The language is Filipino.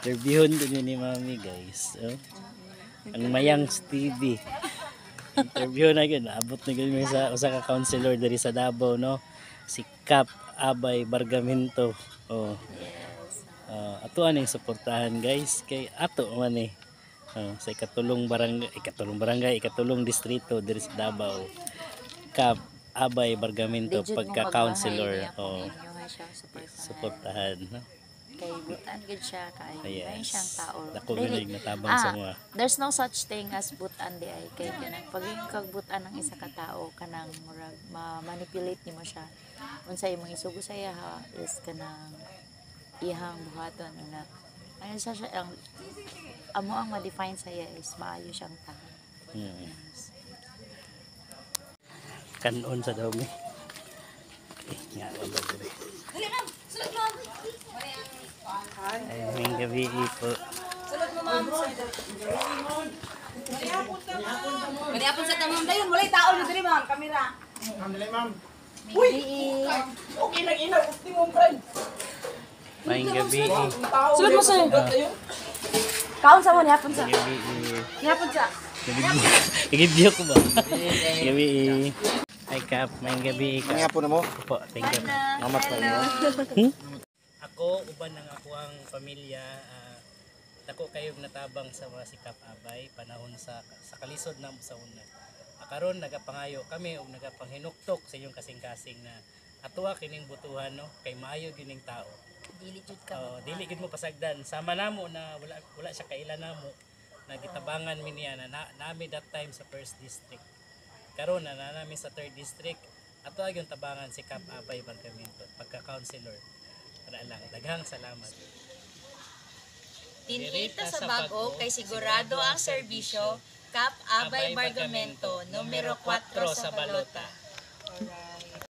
Interviewon din ni Mami guys. Oh. Ang Mayangs TV. Interview na gyud, naabot na gyud mi sa usa ka counselor diri sa Davao no. Si Cap Abay Bargamento. Oh. Ato aning suportahan guys kay ato man eh. Sa ikatulong distrito diri sa Davao. Cap Abay Bargamento pagka-counselor. Suportahan no. Kay butan gid siya kay may siyang tao. Dako galing natabang sa mga. There's no such thing as butan di ay kay kanang pag kag butan ng isa ka tao kanang murag ma-manipulate nimo siya. Unsay imong isugo sa iya is kanang ihang buhaton na ano siya ang amo ang ma-define sa iya is maayo siyang tao. Kanon sa daw mi. Nga wala dire. Dali ma'am, sulod mo. Ay, may gabi po. Sulod mo ma'am. Mali apon sa tamang dayon, walay tao ni diri ma'am, kamera. Ma'am, dali ma'am. Uy, Okay lang ina, gusto mo friend. May gabi. Sulod mo sa'yo. kaon sa mo ni hapon sa. Gabi. Hapon sa. Igibyo ko ba? Gabi. Ay Kap, may gabi ka. Nga po na mo. Po, thank you. Mamat pa niyo. Ako, uban ng ako ang pamilya, dako kayong natabang sa mga si Kap Abay, panahon sa kalisod na sa una. Karon nagapangayo kami og nagapanghinuktok sa inyong kasing-kasing na atuwa kining butuhan no, kay maayo gining tao. Dili jud ka. Dili gid mo pasagdan. Sama namo na wala siya kailan namo. Nagitabangan mi niya na nami that time sa first district. Karon na namin sa third district. Ato agyong tabangan si Kap Abay Bargamento pagka-counselor. Para lang daghang salamat. Tinita sa bag-o kay sigurado ang serbisyo, Cap Abay Bargamento, numero 4 sa balota.